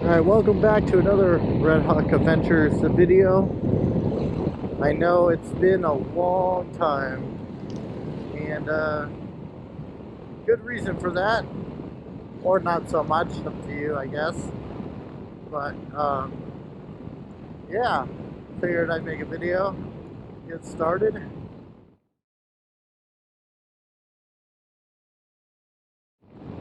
Alright, welcome back to another Red Hawk Adventures video. I know it's been a long time, and good reason for that, or not so much, up to you, I guess. But yeah, figured I'd make a video, get started.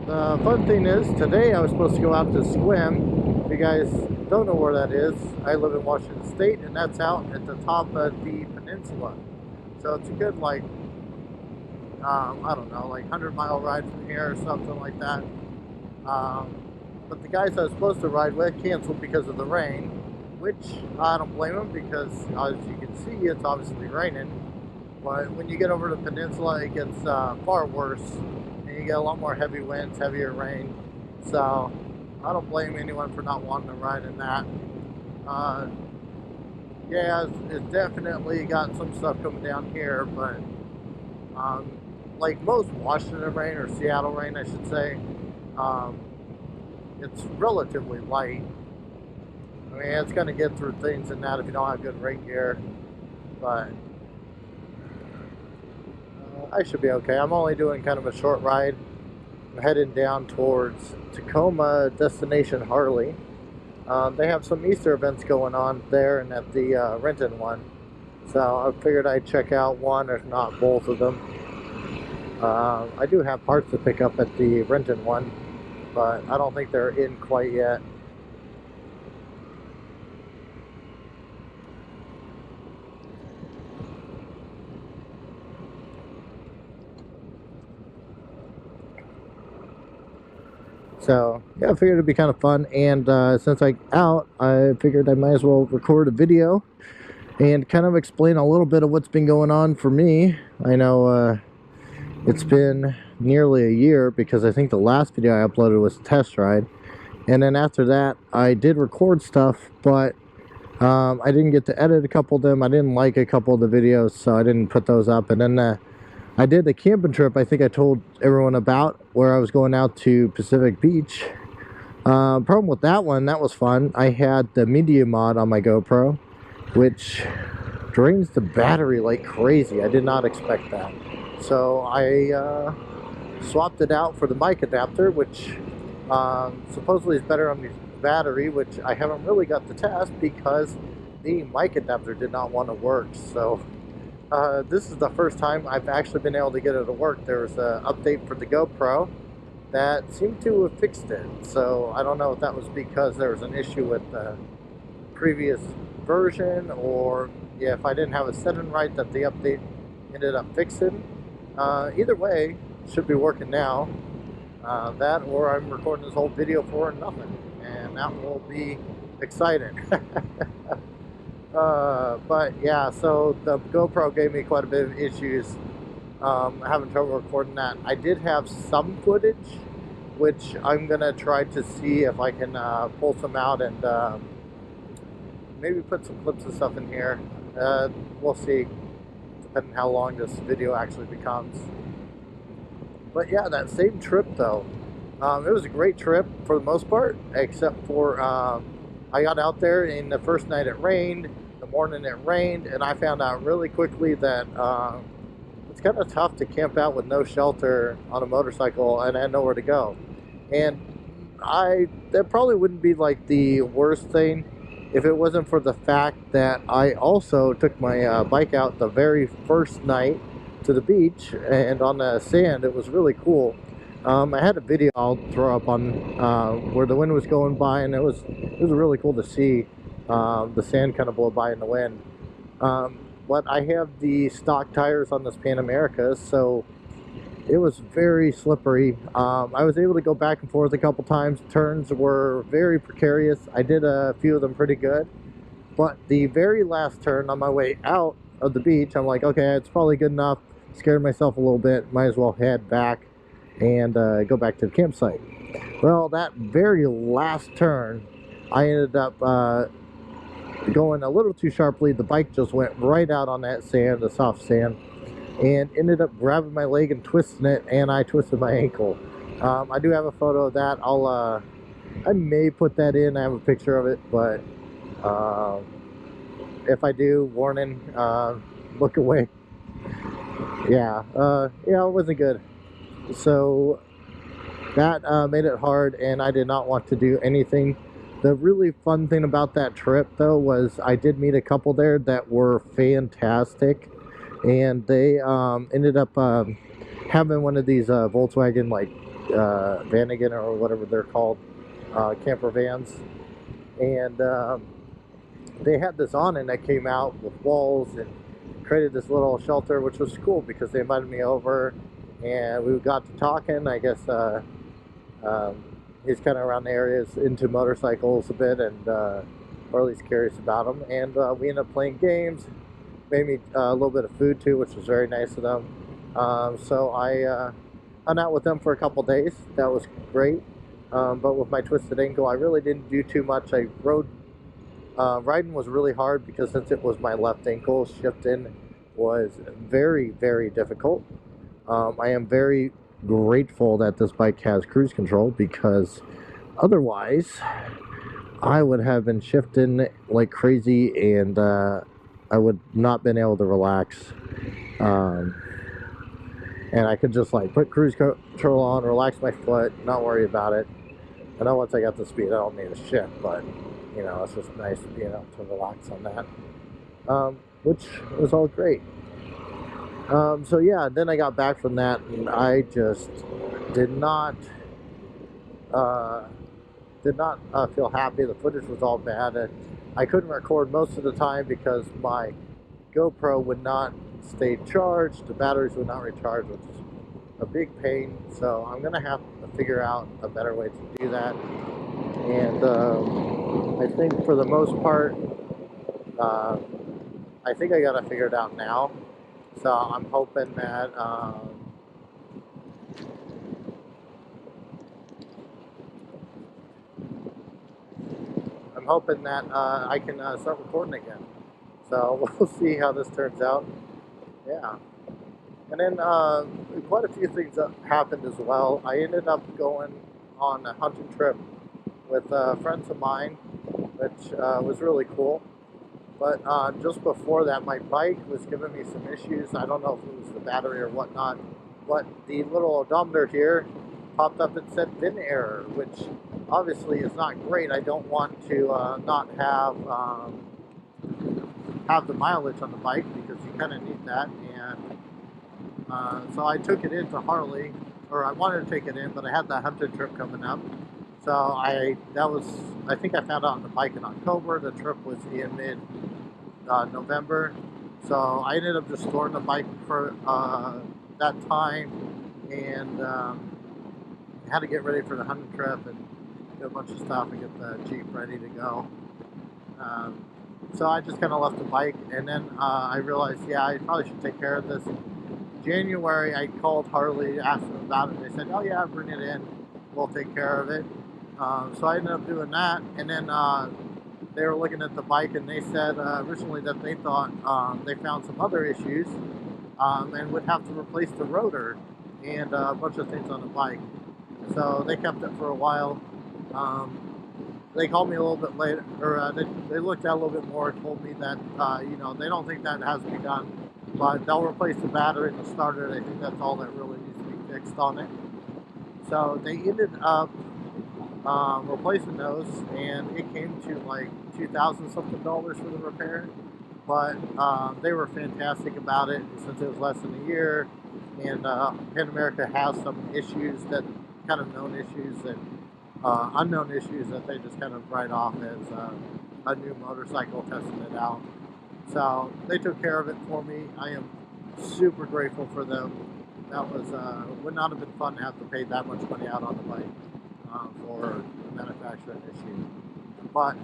The fun thing is, today I was supposed to go out to swim. If you guys don't know where that is, I live in Washington State, and that's out at the top of the peninsula. So it's a good, like, I don't know, like 100-mile ride from here or something like that. But the guys I was supposed to ride with canceled because of the rain, which I don't blame them, because as you can see, it's obviously raining. But when you get over the peninsula, it gets far worse. You get a lot more heavy winds, heavier rain, so I don't blame anyone for not wanting to ride in that. Yeah, it's definitely got some stuff coming down here, but like most Washington rain, or Seattle rain I should say, it's relatively light. I mean, it's going to get through things and that if you don't have good rain gear, but I should be okay. I'm only doing kind of a short ride. I'm heading down towards Tacoma Destination Harley. They have some Easter events going on there and at the Renton one. So I figured I'd check out one, if not both of them. I do have parts to pick up at the Renton one, but I don't think they're in quite yet. So yeah, I figured it'd be kind of fun, and since I'm out, I figured I might as well record a video and kind of explain a little bit of what's been going on for me. I know it's been nearly a year, because I think the last video I uploaded was a test ride, and then after that I did record stuff, but I didn't get to edit a couple of them. I didn't like a couple of the videos, so I didn't put those up. And then I did the camping trip I think I told everyone about, where I was going out to Pacific Beach. Problem with that one, that was fun. I had the media mod on my GoPro, which drains the battery like crazy. I did not expect that. So I swapped it out for the mic adapter, which supposedly is better on the battery, which I haven't really got to test because the mic adapter did not want to work. So this is the first time I've actually been able to get it to work. There was an update for the GoPro that seemed to have fixed it. So I don't know if that was because there was an issue with the previous version, or yeah, if I didn't have it set in right, that the update ended up fixing. Either way, it should be working now. That, or I'm recording this whole video for nothing, and that will be exciting. But yeah, so the GoPro gave me quite a bit of issues, having trouble recording that. I did have some footage, which I'm gonna try to see if I can pull some out and maybe put some clips and stuff in here. We'll see, depending how long this video actually becomes. But yeah, that same trip though, it was a great trip for the most part, except for I got out there, and the first night it rained, the morning it rained, and I found out really quickly that it's kind of tough to camp out with no shelter on a motorcycle and had nowhere to go. And that probably wouldn't be like the worst thing if it wasn't for the fact that I also took my bike out the very first night to the beach, and on the sand. It was really cool. I had a video I'll throw up on where the wind was going by, and it was really cool to see the sand kind of blow by in the wind. But I have the stock tires on this Pan America, so it was very slippery. I was able to go back and forth a couple times. Turns were very precarious. I did a few of them pretty good, but the very last turn on my way out of the beach, I'm like, okay, it's probably good enough. Scared myself a little bit, might as well head back and go back to the campsite. Well, that very last turn, I ended up going a little too sharply. The bike just went right out on that sand, the soft sand, and ended up grabbing my leg and twisting it, and I twisted my ankle. I do have a photo of that. I'll I may put that in. I have a picture of it, but uh, if I do, warning, look away. Yeah, it wasn't good. So that made it hard, and I did not want to do anything. The really fun thing about that trip, though, was I did meet a couple there that were fantastic, and they ended up having one of these Volkswagen, like Vanagon or whatever they're called, camper vans, and they had this awning that came out with walls and created this little shelter, which was cool because they invited me over, and we got to talking. I guess um, he's kind of around the areas into motorcycles a bit, and or at least curious about them. And we ended up playing games. Made me a little bit of food too, which was very nice of them. So I hung out with them for a couple days. That was great. But with my twisted ankle, I really didn't do too much. I rode. Riding was really hard because since it was my left ankle, shifting was very, very difficult. I am very grateful that this bike has cruise control because otherwise I would have been shifting like crazy and I would not been able to relax. Um, and I could just like put cruise control on, relax my foot, not worry about it. I know once I got the speed, I don't need a shift, but you know, it's just nice being able to relax on that, which was all great. So yeah, then I got back from that, and I just did not uh, feel happy. The footage was all bad, and I couldn't record most of the time because my GoPro would not stay charged. The batteries would not recharge, which is a big pain. So I'm gonna have to figure out a better way to do that. And I think for the most part, uh, I think I got to figure it out now. So I'm hoping that I can start recording again. So we'll see how this turns out. Yeah. And then quite a few things happened as well. I ended up going on a hunting trip with friends of mine, which was really cool. But just before that, my bike was giving me some issues. I don't know if it was the battery or whatnot, but the little odometer here popped up and said VIN error, which obviously is not great. I don't want to not have the mileage on the bike because you kind of need that. And so I took it into Harley, or I wanted to take it in, but I had that hunting trip coming up. So I think I found out on the bike in October. The trip was in mid November. So I ended up just storing the bike for that time, and had to get ready for the hunting trip and do a bunch of stuff and get the Jeep ready to go. Um, so I just kind of left the bike, and then I realized, yeah, I probably should take care of this. January, I called Harley, asked them about it. They said, "Oh yeah, bring it in. We'll take care of it." So I ended up doing that, and then they were looking at the bike, and they said originally that they thought they found some other issues and would have to replace the rotor and a bunch of things on the bike. So they kept it for a while. Um, they called me a little bit later, or they looked at it a little bit more and told me that they don't think that has to be done, but they'll replace the battery and the starter. They think that's all that really needs to be fixed on it. So they ended up replacing those, and it came to like $2,000 something for the repair. But they were fantastic about it since it was less than a year, and Pan America has some issues that kind of known issues and unknown issues that they just kind of write off as a new motorcycle testing it out. So they took care of it for me. I am super grateful for them. That was would not have been fun to have to pay that much money out on the bike for a manufacturing issue. But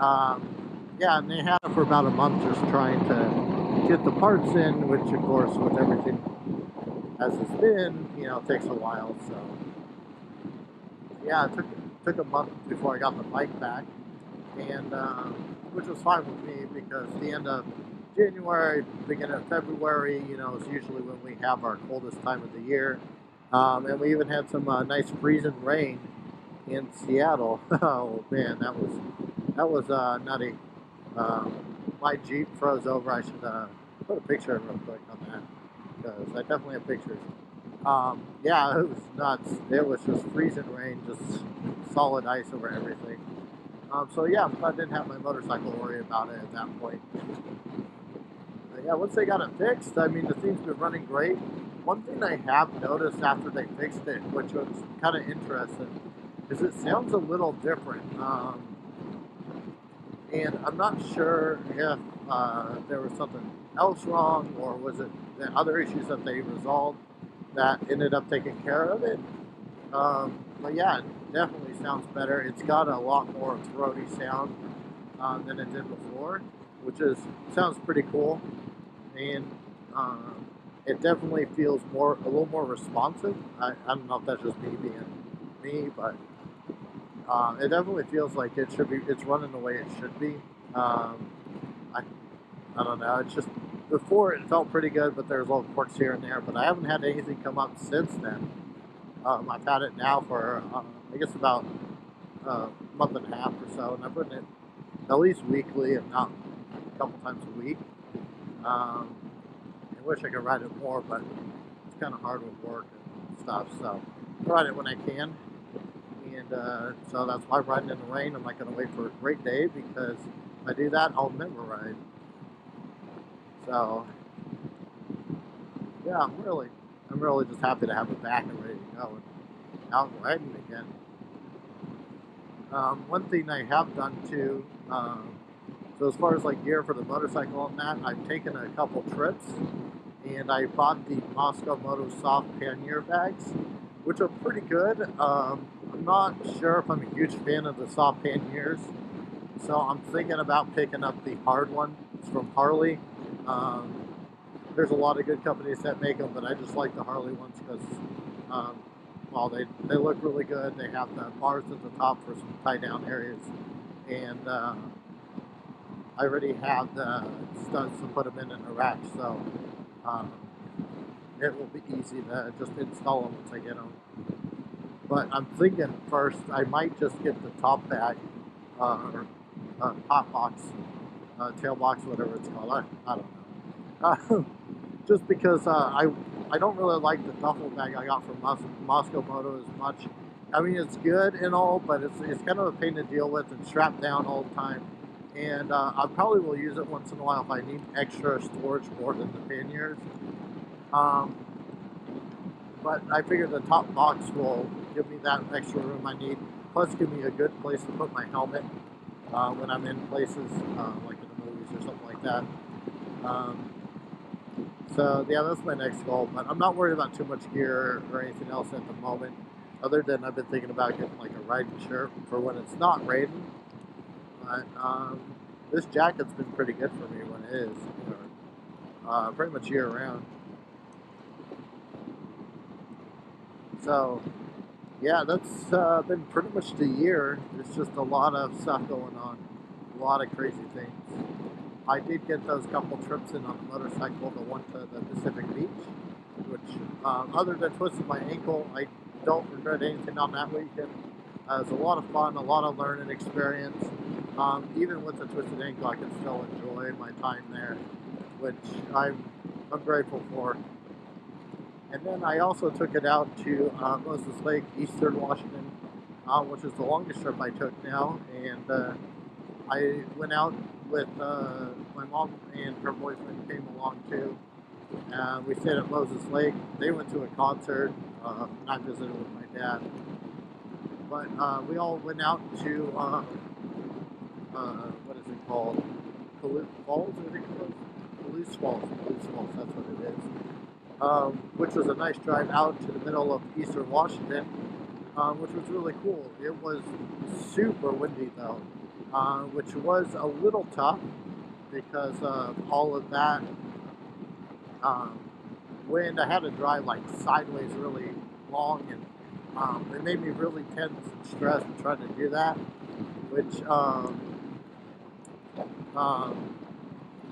yeah, and they had it for about a month just trying to get the parts in, which of course with everything as it's been, takes a while. So yeah, it took a month before I got the bike back, and which was fine with me because the end of January, beginning of February, is usually when we have our coldest time of the year, and we even had some nice freezing rain in Seattle. Oh man, that was nutty. Um, my Jeep froze over. I should put a picture in real quick on that because I definitely have pictures. Yeah, it was nuts. It was just freezing rain, just solid ice over everything. So yeah, I didn't have my motorcycle to worry about it at that point. But yeah, once they got it fixed, I mean, the thing's been running great. One thing I have noticed after they fixed it, which was kind of interesting, is it sounds a little different. And I'm not sure if there was something else wrong or was it the other issues that they resolved that ended up taking care of it. But yeah, it definitely sounds better. It's got a lot more throaty sound than it did before, which is sounds pretty cool. And um, it definitely feels a little more responsive. I don't know if that's just me being me, but it definitely feels like it should be. It's running the way it should be. Um, I I don't know. It's just before it felt pretty good, but there's little quirks here and there. But I haven't had anything come up since then. I've had it now for I guess about a month and a half or so, and I've ridden it at least weekly, if not a couple times a week. Um, I wish I could ride it more, but it's kind of hard with work and stuff. So I ride it when I can, and so that's why I'm riding in the rain. I'm not going to wait for a great day because if I do that, I'll never ride. So yeah, I'm really just happy to have it back and ready to go and out riding again. One thing I have done too, so as far as like gear for the motorcycle and that, I've taken a couple trips and I bought the Moscow Moto Soft pannier bags, which are pretty good. I'm not sure if I'm a huge fan of the soft panniers, so I'm thinking about picking up the hard one. It's from Harley. Um, there's a lot of good companies that make them, but I just like the Harley ones because, um, well, they look really good. They have the bars at the top for some tie down areas, and I already have the studs to put them in a rack, so um, it will be easy to just install them once I get them. But I'm thinking first I might just get the top bag or top box, tail box, whatever it's called. I don't know. Just because I don't really like the duffel bag I got from Moscow Moto as much. I mean, it's good and all, but it's kind of a pain to deal with and strapped down all the time. And I probably will use it once in a while if I need extra storage more than the panniers. Um, but I figure the top box will give me that extra room I need. Plus, give me a good place to put my helmet when I'm in places like in the movies or something like that. Um, So yeah, that's my next goal. But I'm not worried about too much gear or anything else at the moment. Other than I've been thinking about getting like a riding shirt for when it's not raining. But this jacket's been pretty good for me when it is, pretty much year round. So yeah, that's been pretty much the year. There's just a lot of stuff going on, a lot of crazy things. I did get those couple trips in on the motorcycle, the one to the Pacific Beach, which, other than twisting my ankle, I don't regret anything on that weekend. It was a lot of fun, a lot of learning experience. Even with the twisted ankle, I can still enjoy my time there, which I'm grateful for. And then I also took it out to Moses Lake, Eastern Washington, which is the longest trip I took now, and I went out with my mom and her boyfriend came along too. We stayed at Moses Lake. They went to a concert. And I visited with my dad. But we all went out to what is it called? Palouse Falls, I think it was. Palouse Falls. Palouse Falls. That's what it is. Which was a nice drive out to the middle of Eastern Washington, which was really cool. It was super windy though, which was a little tough because of all of that um, wind. I had to drive like sideways really long, and it made me really tense and stressed trying to do that, which um,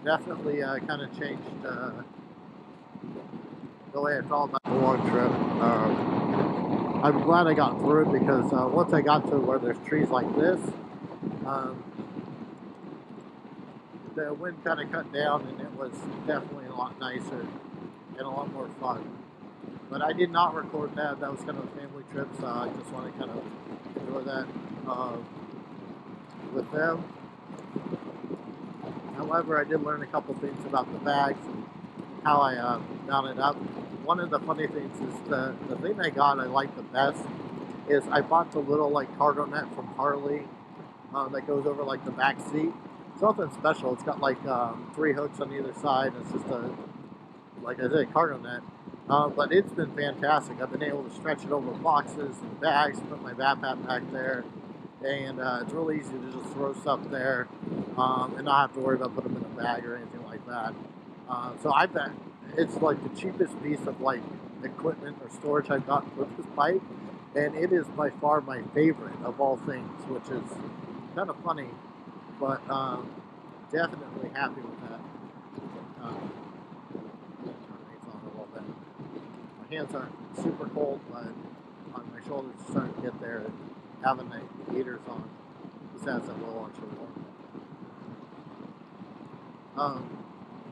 definitely kind of changed the way I felt about the long trip. I'm glad I got through it because once I got to where there's trees like this, um, the wind kind of cut down and it was definitely a lot nicer and a lot more fun. But I did not record that. That was kind of a family trip, so I just want to kind of enjoy that uh, with them. However, I did learn a couple things about the bags and how I mounted up. One of the funny things is the thing I like the best is I bought the little like cargo net from Harley that goes over like the back seat. It's nothing special. It's got like 3 hooks on either side. It's just a, like I said, cargo net. But it's been fantastic. I've been able to stretch it over boxes and bags, put my backpack back there, and it's really easy to just throw stuff there and not have to worry about putting them in a bag or anything like that. So I bet it's like the cheapest piece of like equipment or storage I've got with this bike, and it is by far my favorite of all things, which is kind of funny, but definitely happy with that. Turn these on a little bit. My hands aren't super cold, but my shoulders are starting to get there. And having the heaters on just adds a little extra warmth.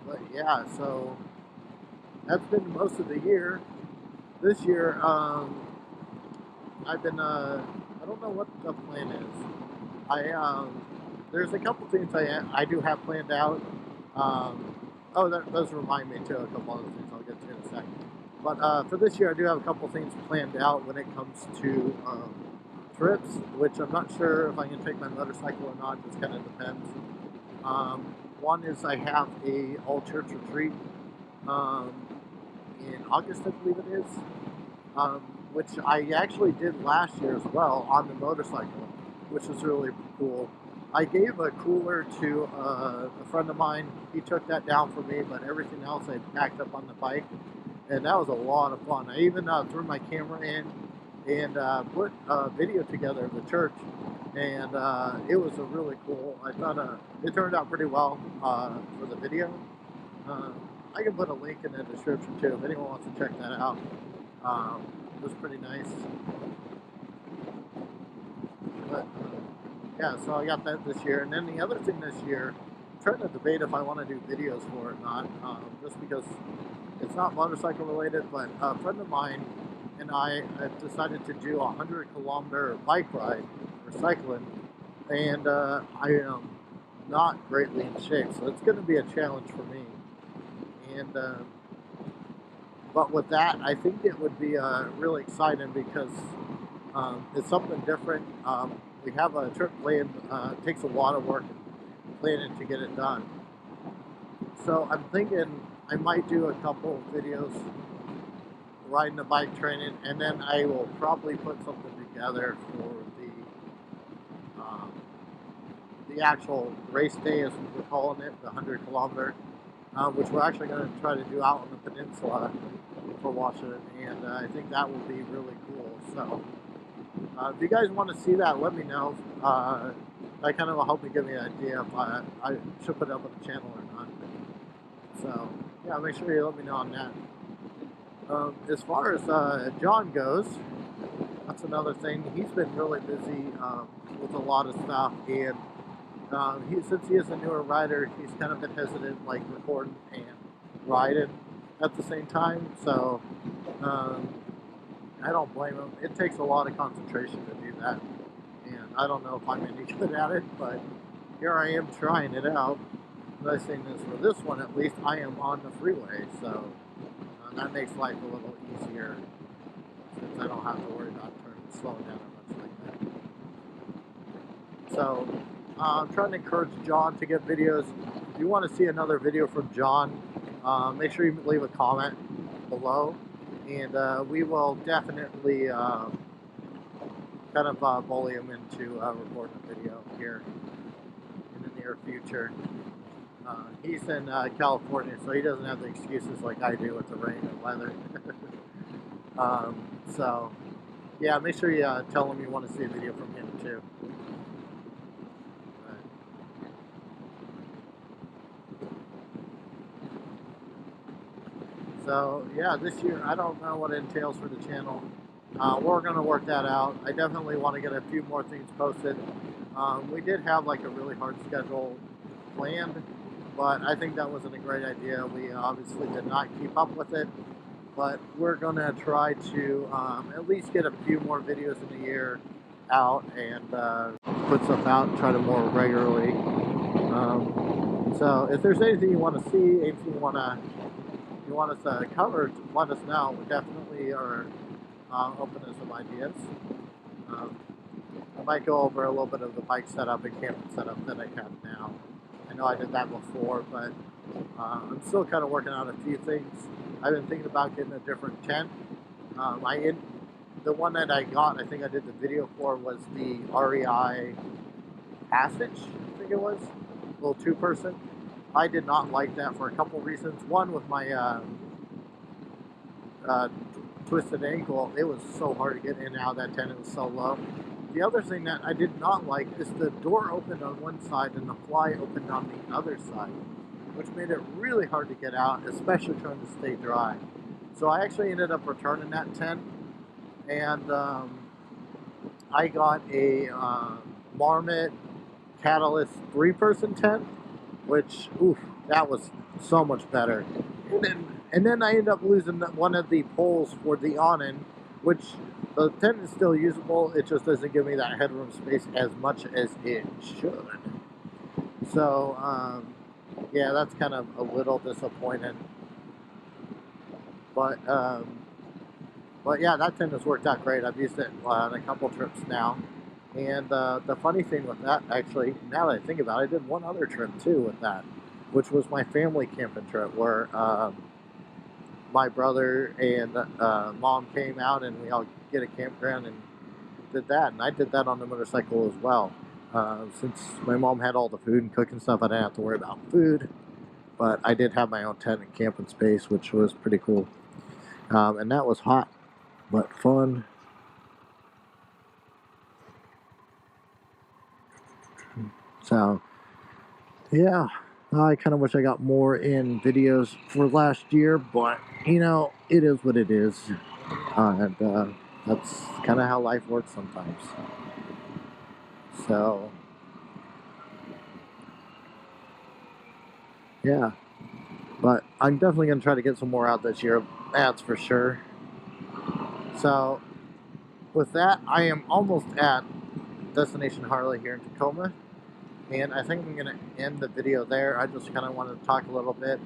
But yeah, so that's been most of the year. This year, I've been, I don't know what the plan is. There's a couple things I do have planned out. Oh, that does remind me too, a couple other things I'll get to in a second. But for this year, I do have a couple things planned out when it comes to trips, which I'm not sure if I can take my motorcycle or not. Just kind of depends. One is I have a all church retreat um, in August, I believe it is, um, which I actually did last year as well on the motorcycle, which was really cool. I gave a cooler to a friend of mine. He took that down for me, but everything else I packed up on the bike, and that was a lot of fun. I even threw my camera in and put a video together of the church, and it was a really cool. I thought it turned out pretty well for the video. Uh, I can put a link in the description too if anyone wants to check that out. It was pretty nice. But yeah, so I got that this year. And then the other thing this year, I'm trying to debate if I want to do videos for it or not, just because it's not motorcycle related, but a friend of mine and I have decided to do a 100-kilometer bike ride or cycling, and I am not greatly in shape, so it's going to be a challenge for me. And but with that, I think it would be really exciting because it's something different. We have a trip planned. It takes a lot of work and planning to get it done. So I'm thinking I might do a couple of videos riding the bike training, and then I will probably put something together for the actual race day, as we're calling it, the 100-kilometer, which we're actually going to try to do out on the peninsula for Washington, and I think that will be really cool. So if you guys want to see that, let me know. That kind of will help me give me an idea if I should put it up on the channel or not. So yeah, make sure you let me know on that. As far as John goes, that's another thing. He's been really busy with a lot of stuff, and since he is a newer rider, he's kind of been hesitant, like recording and riding at the same time. So I don't blame him. It takes a lot of concentration to do that, and I don't know if I'm any good at it, but here I am trying it out. The nice thing is, for this one at least, I am on the freeway, so that makes life a little easier since I don't have to worry about slowing down or much like that. So I'm trying to encourage John to get videos. If you want to see another video from John, make sure you leave a comment below, and we will definitely kind of bully him into recording a video here in the near future. He's in California, so he doesn't have the excuses like I do with the rain and weather. So, yeah, make sure you tell him you want to see a video from him too. So, yeah, this year, I don't know what it entails for the channel. we're going to work that out. I definitely want to get a few more things posted. We did have like a really hard schedule planned, but I think that wasn't a great idea. We obviously did not keep up with it, but we're going to try to at least get a few more videos in a year out and put stuff out and try to more regularly. So if there's anything you want to see, anything you want us to cover, let us know. We definitely are open to some ideas. I might go over a little bit of the bike setup and camping setup that I have now. I know I did that before, but I'm still kind of working out a few things. I've been thinking about getting a different tent. The one that I got, I think I did the video for, was the REI Passage, I think it was, a little two-person. I did not like that for a couple reasons. One, with my twisted ankle, it was so hard to get in and out of that tent. It was so low. The other thing that I did not like is the door opened on one side and the fly opened on the other side, which made it really hard to get out, especially trying to stay dry. So I actually ended up returning that tent, and I got a Marmot Catalyst 3-person tent, which, oof, that was so much better. And then I ended up losing one of the poles for the awning, which the tent is still usable. It just doesn't give me that headroom space as much as it should. So, yeah, that's kind of a little disappointing. But yeah, that tent has worked out great. I've used it on a couple trips now. And the funny thing with that, actually, now that I think about it, I did one other trip too with that, which was my family camping trip, where my brother and mom came out and we all get a campground and did that. And I did that on the motorcycle as well. Since my mom had all the food and cooking stuff, I didn't have to worry about food. But I did have my own tent and camping space, which was pretty cool. And that was hot, but fun. So, yeah, I kind of wish I got more in videos for last year, but, you know, it is what it is. And that's kind of how life works sometimes. So, yeah. But I'm definitely going to try to get some more out this year, that's for sure. So, with that, I am almost at Destination Harley here in Tacoma. And I think I'm going to end the video there. I just kind of wanted to talk a little bit.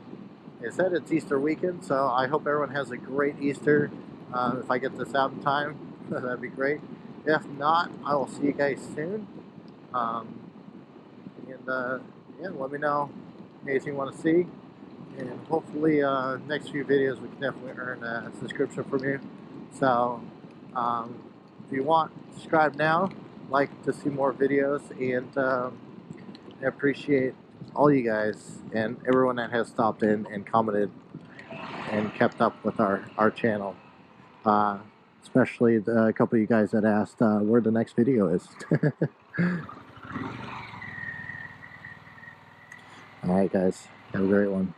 Like I said, it's Easter weekend, so I hope everyone has a great Easter. If I get this out in time, that'd be great. If not, I will see you guys soon. Yeah, let me know anything you want to see. And hopefully, next few videos, we can definitely earn a subscription from you. So, if you want, subscribe now. Like to see more videos, and I appreciate all you guys and everyone that has stopped in and commented and kept up with our channel. Especially a couple of you guys that asked where the next video is. Alright guys, have a great one.